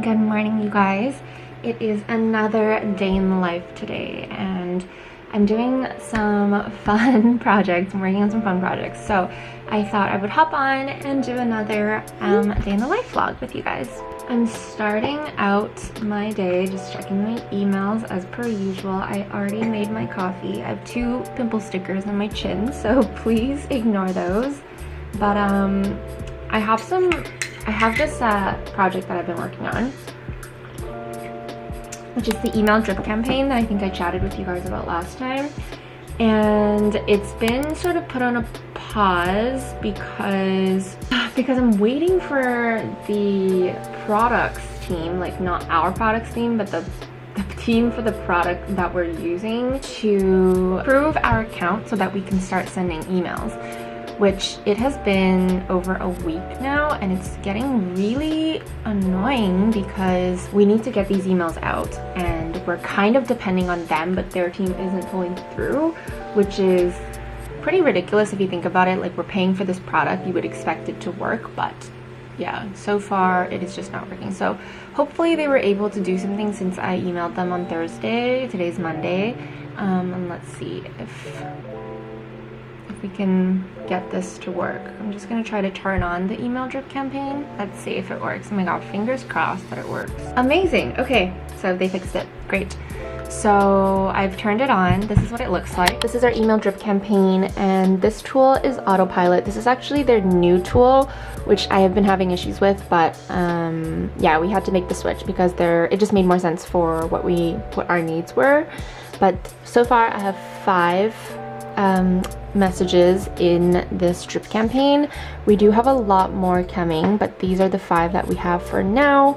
Good morning, you guys. It is another day in the life today, and I'm doing some fun projects. I'm working on some fun projects, so I thought I would hop on and do another day in the life vlog with you guys. I'm starting out my day just checking my emails as per usual. I already made my coffee. I have 2 pimple stickers on my chin, so please ignore those. But I have this project that I've been working on, which is the email drip campaign that I think I chatted with you guys about last time. And it's been sort of put on a pause because I'm waiting for the products team, like not our products team, but the team for the product that we're using to approve our account so that we can start sending emails, which it has been over a week now, and it's getting really annoying because we need to get these emails out and we're kind of depending on them, but their team isn't pulling through, which is pretty ridiculous if you think about it. Like, we're paying for this product, you would expect it to work, but yeah, so far it is just not working. So hopefully they were able to do something since I emailed them on Thursday. Today's Monday, and let's see if we can get this to work. I'm just gonna try to turn on the email drip campaign. Let's see if it works. Oh my god, fingers crossed that it works. Amazing. Okay, so they fixed it. Great. So I've turned it on. This is what it looks like. This is our email drip campaign, and this tool is Autopilot. This is actually their new tool, which I have been having issues with, but yeah, we had to make the switch because it just made more sense for what our needs were. But so far I have 5 messages in this drip campaign. We do have a lot more coming, but these are the 5 that we have for now,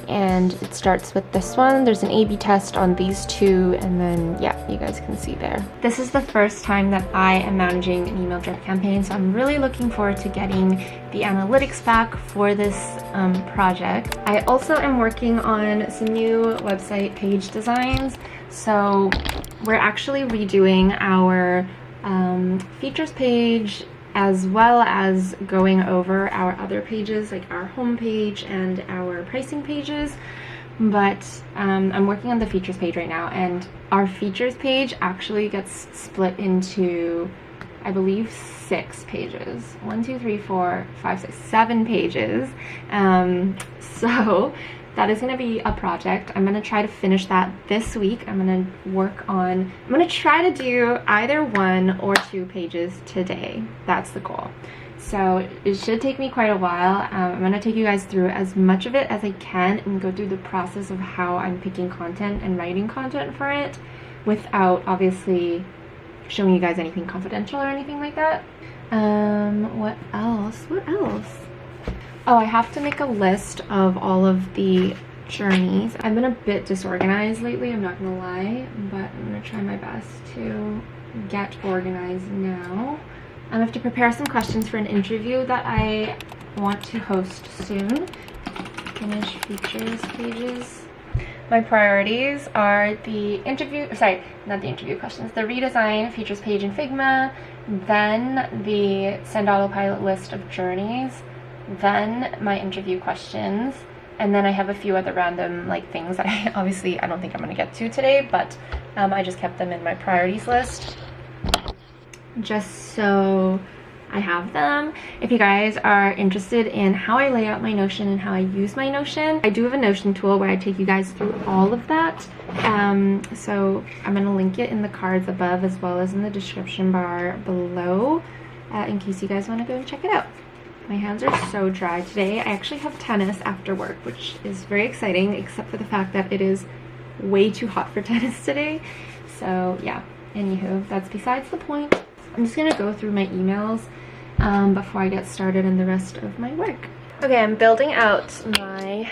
and it starts with this one. There's an A/B test on these 2, and then yeah, you guys can see there. This is the first time that I am managing an email drip campaign, so I'm really looking forward to getting the analytics back for this project. I also am working on some new website page designs, so we're actually redoing our features page, as well as going over our other pages, like our home page and our pricing pages. But I'm working on the features page right now, and our features page actually gets split into, I believe, 6 pages. 1, 2, 3, 4, 5, 6, 7 pages. So that is going to be a project. I'm going to try to finish that this week. I'm going to try to do either 1 or 2 pages today. That's the goal. So it should take me quite a while. I'm going to take you guys through as much of it as I can and go through the process of how I'm picking content and writing content for it, without obviously showing you guys anything confidential or anything like that. What else? Oh, I have to make a list of all of the journeys. I've been a bit disorganized lately, I'm not gonna lie, but I'm gonna try my best to get organized now. I have to prepare some questions for an interview that I want to host soon. Finish features pages. My priorities are the redesign features page in Figma, then the send autopilot list of journeys, then my interview questions, and then I have a few other random things that I don't think I'm going to get to today, but I just kept them in my priorities list just so I have them. If you guys are interested in how I lay out my Notion and how I use my Notion, I do have a Notion tool where I take you guys through all of that. So I'm going to link it in the cards above as well as in the description bar below, in case you guys want to go and check it out. My hands are so dry today. I actually have tennis after work, which is very exciting, except for the fact that it is way too hot for tennis today. So yeah, anywho, that's besides the point. I'm just gonna go through my emails before I get started on the rest of my work. Okay, I'm building out my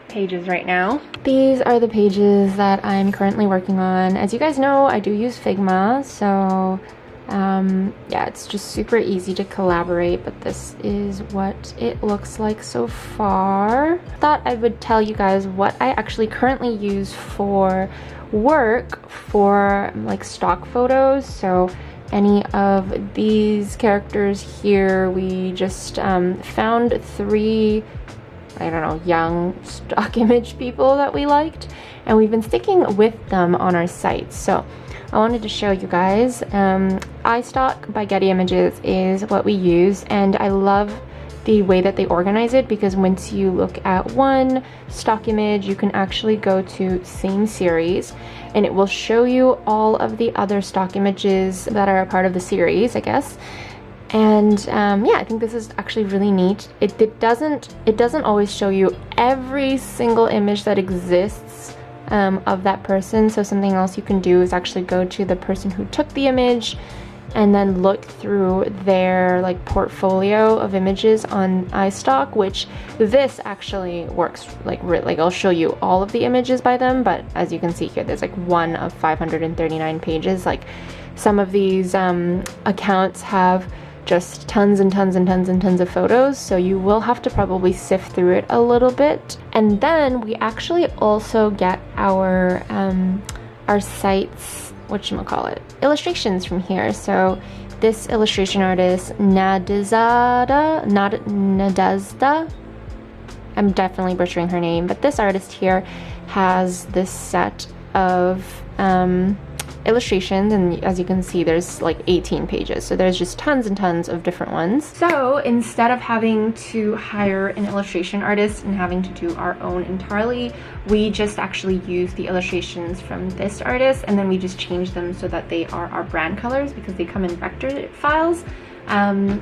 pages right now. These are the pages that I'm currently working on. As you guys know, I do use Figma, so yeah, it's just super easy to collaborate, but this is what it looks like so far. Thought I would tell you guys what I actually currently use for work for stock photos. So any of these characters here, we just found 3 I don't know, young stock image people that we liked, and we've been sticking with them on our site. So I wanted to show you guys. iStock by Getty Images is what we use, and I love the way that they organize it, because once you look at one stock image, you can actually go to same series and it will show you all of the other stock images that are a part of the series, I guess. And yeah, I think this is actually really neat. It doesn't always show you every single image that exists of that person. So something else you can do is actually go to the person who took the image and then look through their like portfolio of images on iStock, which this actually works like I'll show you all of the images by them, but as you can see here, there's like one of 539 pages. Like some of these accounts have just tons and tons and tons and tons of photos, so you will have to probably sift through it a little bit. And then we actually also get our site's illustrations from here. So this illustration artist, Nadezda, I'm definitely butchering her name, but this artist here has this set of illustrations, and as you can see, there's like 18 pages, so there's just tons and tons of different ones. So instead of having to hire an illustration artist and having to do our own entirely, we just actually use the illustrations from this artist, and then we just change them so that they are our brand colors, because they come in vector files.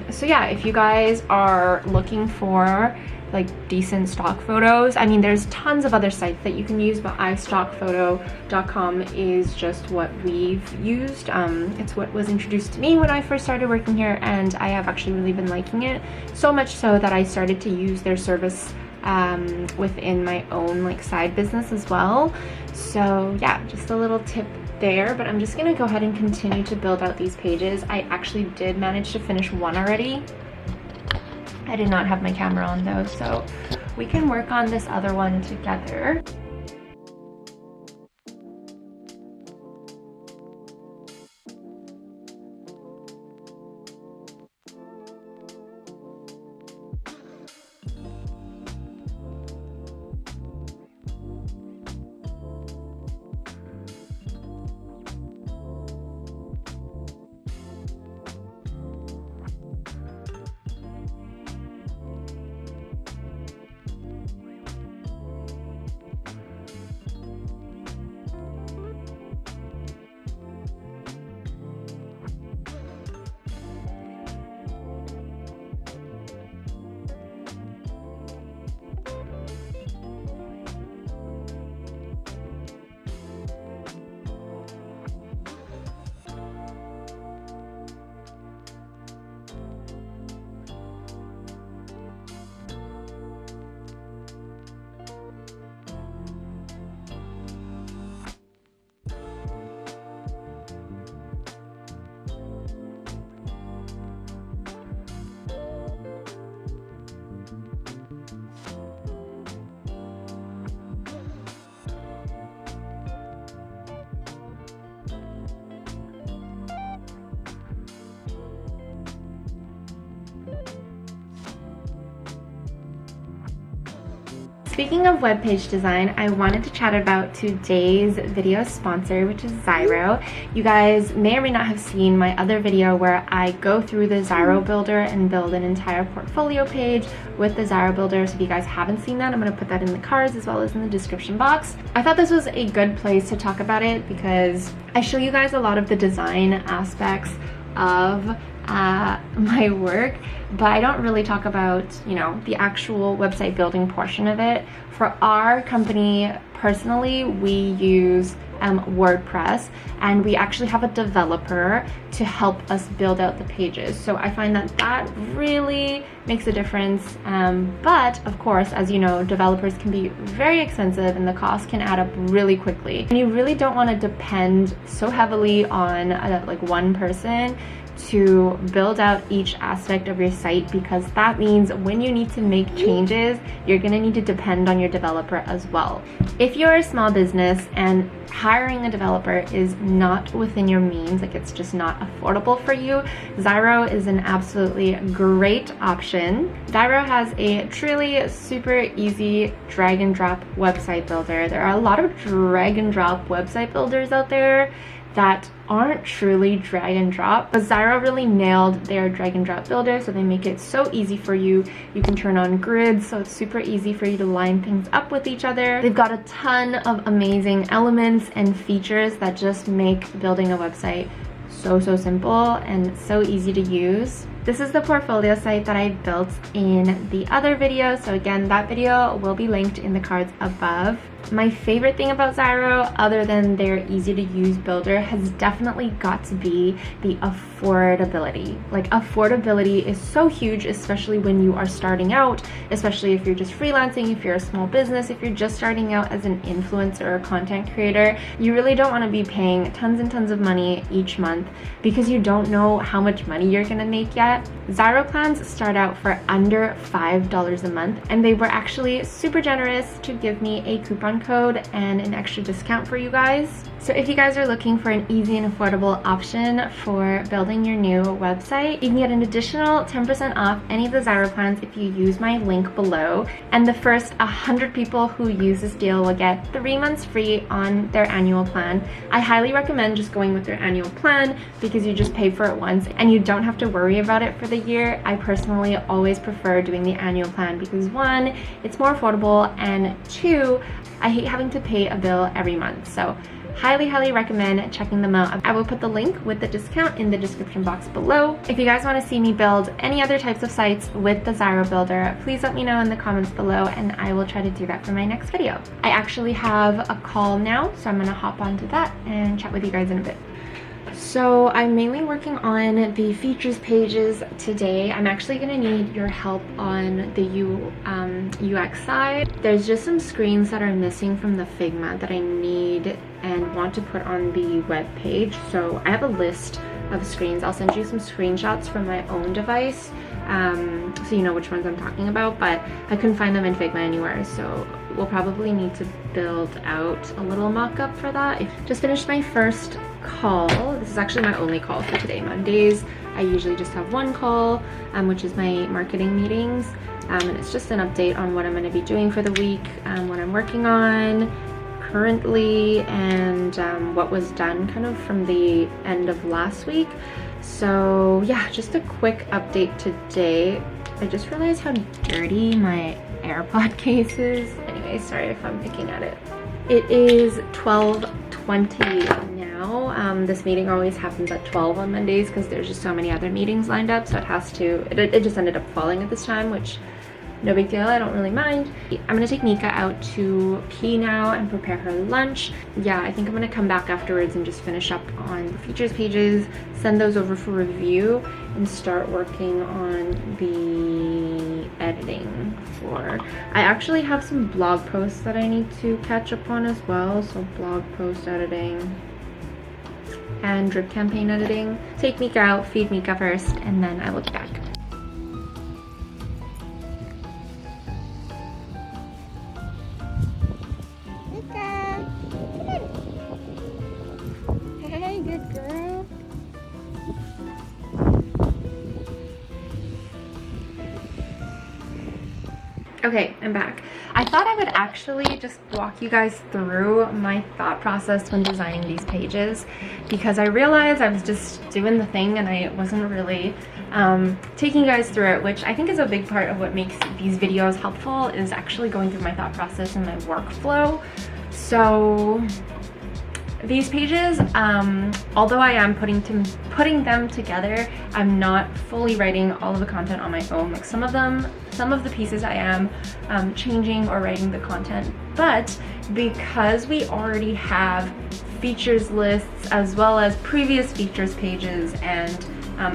So yeah, if you guys are looking for like decent stock photos, I mean, there's tons of other sites that you can use, but iStockphoto.com is just what we've used. It's what was introduced to me when I first started working here, and I have actually really been liking it, so much so that I started to use their service within my own like side business as well. So yeah, just a little tip there, but I'm just gonna go ahead and continue to build out these pages. I actually did manage to finish one already. I did not have my camera on though, so we can work on this other one together. Speaking of web page design, I wanted to chat about today's video sponsor, which is Zyro. You guys may or may not have seen my other video where I go through the Zyro builder and build an entire portfolio page with the Zyro builder. So if you guys haven't seen that, I'm going to put that in the cards as well as in the description box. I thought this was a good place to talk about it because I show you guys a lot of the design aspects of my work, but I don't really talk about, you know, the actual website building portion of it. For our company, personally, we use WordPress, and we actually have a developer to help us build out the pages. So I find that that really makes a difference. But of course, as you know, developers can be very expensive and the cost can add up really quickly. And you really don't want to depend so heavily on like one person to build out each aspect of your site, because that means when you need to make changes, you're gonna need to depend on your developer as well. If you're a small business and hiring a developer is not within your means, like it's just not affordable for you, Zyro is an absolutely great option. Zyro has a truly super easy drag and drop website builder. There are a lot of drag and drop website builders out there that aren't truly drag and drop, but Zyro really nailed their drag and drop builder, so they make it so easy for you. You can turn on grids, so it's super easy for you to line things up with each other. They've got a ton of amazing elements and features that just make building a website so simple and so easy to use. This is the portfolio site that I built in the other video, so again, that video will be linked in the cards above. My favorite thing about Zyro, other than their easy to use builder, has definitely got to be the affordability. Like, affordability is so huge, especially when you are starting out, especially if you're just freelancing, if you're a small business, if you're just starting out as an influencer or content creator. You really don't want to be paying tons and tons of money each month because you don't know how much money you're gonna make yet. Zyro plans start out for under $5 a month, and they were actually super generous to give me a coupon code and an extra discount for you guys. So if you guys are looking for an easy and affordable option for building your new website, you can get an additional 10% off any of the Zyro plans if you use my link below. And the first 100 people who use this deal will get 3 months free on their annual plan. I highly recommend just going with their annual plan because you just pay for it once and you don't have to worry about it for the year. I personally always prefer doing the annual plan because 1, it's more affordable, and 2, I hate having to pay a bill every month. So highly recommend checking them out. I will put the link with the discount in the description box below. If you guys want to see me build any other types of sites with the Zyro builder, please let me know in the comments below and I will try to do that for my next video. I actually have a call now, so I'm gonna hop onto that and chat with you guys in a bit. So I'm mainly working on the features pages today. I'm actually gonna need your help on the UX side. There's just some screens that are missing from the Figma that I need and want to put on the web page. So I have a list of screens. I'll send you some screenshots from my own device so you know which ones I'm talking about, but I couldn't find them in Figma anywhere, so we'll probably need to build out a little mock-up for that. Just finished my first call. This is actually my only call for today. Mondays I usually just have one call, which is my marketing meetings, and it's just an update on what I'm going to be doing for the week, what I'm working on currently, and what was done kind of from the end of last week. So yeah, just a quick update today. I just realized how dirty my AirPod case is. Anyway, sorry if I'm picking at it. It is 12:20 now. This meeting always happens at 12 on Mondays because there's just so many other meetings lined up, so it just ended up falling at this time, which no big deal, I don't really mind. I'm gonna take Nika out to pee now and prepare her lunch. Yeah, I think I'm gonna come back afterwards and just finish up on the features pages, send those over for review, and start working on the editing for... I actually have some blog posts that I need to catch up on as well, so blog post editing and drip campaign editing. Take Nika out, feed Nika first, and then I will be back. Okay, I'm back. I thought I would actually just walk you guys through my thought process when designing these pages, because I realized I was just doing the thing and I wasn't really taking you guys through it, which I think is a big part of what makes these videos helpful, is actually going through my thought process and my workflow. So these pages, although I am putting them together, I'm not fully writing all of the content on my own. Like some of the pieces I am changing or writing the content, but because we already have features lists as well as previous features pages and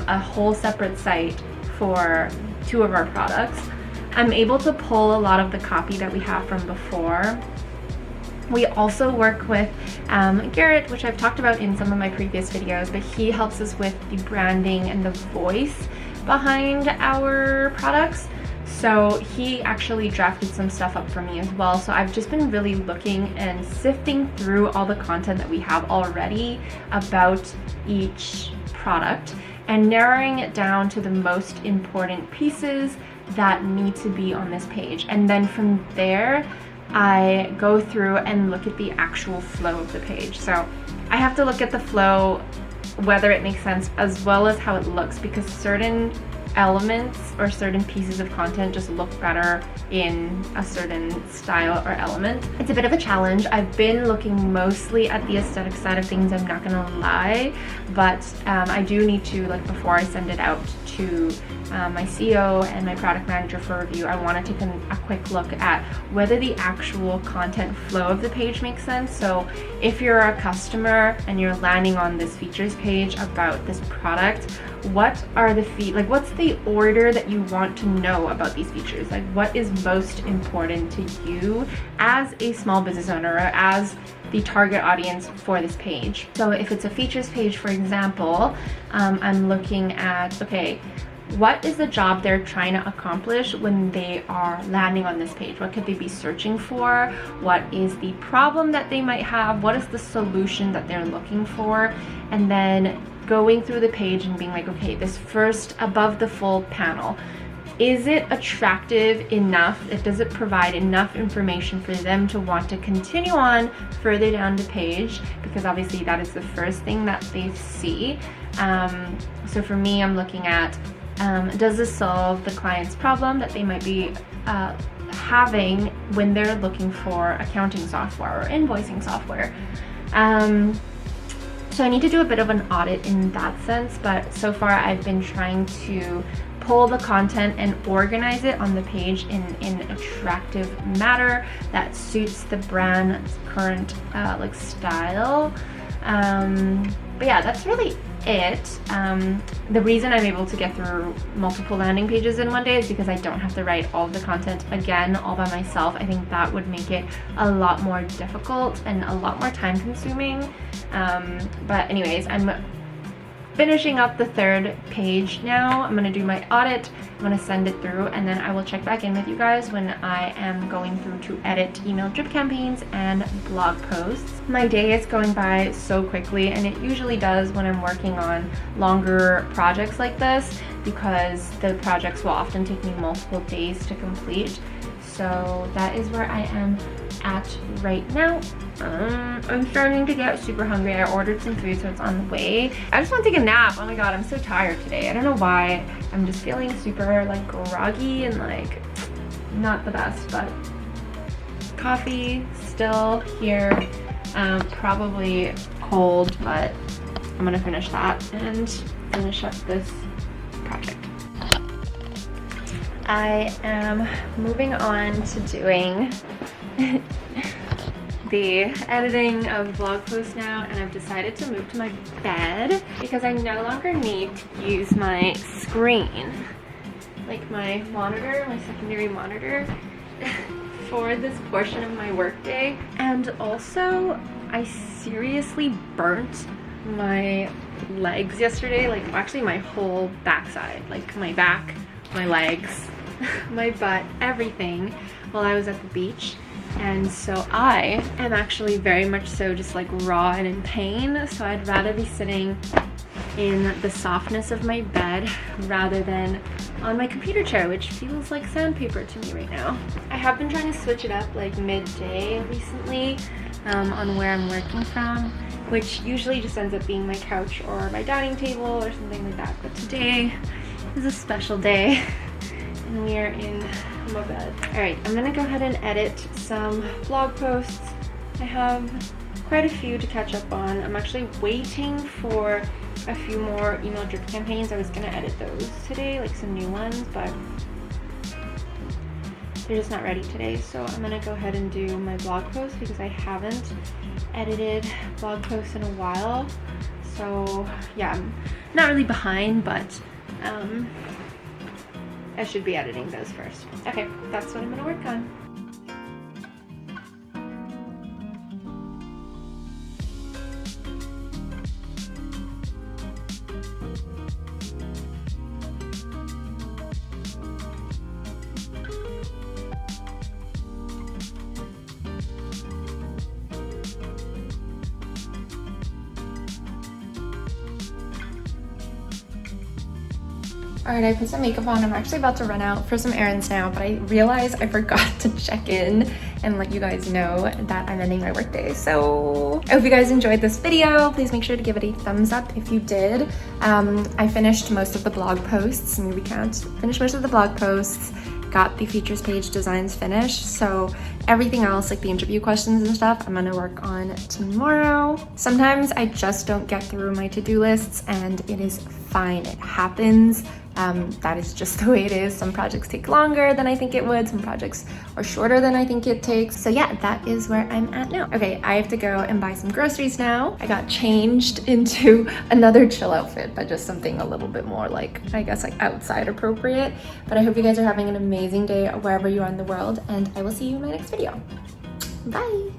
a whole separate site for 2 of our products, I'm able to pull a lot of the copy that we have from before We also work with Garrett, which I've talked about in some of my previous videos, but he helps us with the branding and the voice behind our products. So he actually drafted some stuff up for me as well. So I've just been really looking and sifting through all the content that we have already about each product and narrowing it down to the most important pieces that need to be on this page. And then from there, I go through and look at the actual flow of the page. So I have to look at the flow, whether it makes sense, as well as how it looks, because certain elements or certain pieces of content just look better in a certain style or element. It's a bit of a challenge. I've been looking mostly at the aesthetic side of things, I'm not gonna lie, but I do need to, like, before I send it out to my CEO and my product manager for review, I want to take a quick look at whether the actual content flow of the page makes sense. So if you're a customer and you're landing on this features page about this product, what are the what's the order that you want to know about these features? Like, what is most important to you as a small business owner or as the target audience for this page? So if it's a features page, for example, I'm looking at, okay, what is the job they're trying to accomplish when they are landing on this page? What could they be searching for? What is the problem that they might have? What is the solution that they're looking for? And then going through the page and being like, okay, this first above the full panel, is it attractive enough? Does it provide enough information for them to want to continue on further down the page? Because obviously that is the first thing that they see. So for me, I'm looking at, does this solve the client's problem that they might be having when they're looking for accounting software or invoicing software? So I need to do a bit of an audit in that sense, but so far I've been trying to pull the content and organize it on the page in an attractive manner that suits the brand's current like style. But yeah, that's really it. The reason I'm able to get through multiple landing pages in one day is because I don't have to write all of the content again all by myself. I think that would make it a lot more difficult and a lot more time consuming. But anyways, I'm finishing up the third page now. I'm gonna do my audit, I'm gonna send it through, and then I will check back in with you guys when I am going through to edit email drip campaigns and blog posts. My day is going by so quickly, and it usually does when I'm working on longer projects like this, because the projects will often take me multiple days to complete. So that is where I am at right now. I'm starting to get super hungry. I ordered some food, so it's on the way. I just want to take a nap. Oh my god, I'm so tired today. I don't know why. I'm just feeling super like groggy and like not the best, but coffee still here. Probably cold, but I'm gonna finish that and finish up this project. I am moving on to doing the editing of vlog posts now, and I've decided to move to my bed because I no longer need to use my screen, like my monitor, my secondary monitor, for this portion of my workday. And also, I seriously burnt my legs yesterday, like actually my whole backside, like my back, my legs, my butt, everything, while I was at the beach. And so I am actually very much so just like raw and in pain, so I'd rather be sitting in the softness of my bed rather than on my computer chair, which feels like sandpaper to me right now. I have been trying to switch it up like midday recently on where I'm working from, which usually just ends up being my couch or my dining table or something like that, but today is a special day and we are in my bed. Alright, I'm gonna go ahead and edit some blog posts. I have quite a few to catch up on. I'm actually waiting for a few more email drip campaigns. I was gonna edit those today, like some new ones, but they're just not ready today. So I'm gonna go ahead and do my blog posts because I haven't edited blog posts in a while. So yeah, I'm not really behind, but I should be editing those first. Okay, that's what I'm gonna work on. All right, I put some makeup on. I'm actually about to run out for some errands now, but I realized I forgot to check in and let you guys know that I'm ending my workday. So I hope you guys enjoyed this video. Please make sure to give it a thumbs up if you did. I finished most of the blog posts. Maybe can't finish most of the blog posts. Got the features page designs finished. So everything else, like the interview questions and stuff, I'm gonna work on tomorrow. Sometimes I just don't get through my to-do lists, and it is fine. It happens. That is just the way it is. Some projects take longer than I think it would. Some projects are shorter than I think it takes. So yeah, that is where I'm at now. Okay, I have to go and buy some groceries now. I got changed into another chill outfit, but just something a little bit more like, I guess, like outside appropriate. But I hope you guys are having an amazing day wherever you are in the world, and I will see you in my next video. Bye.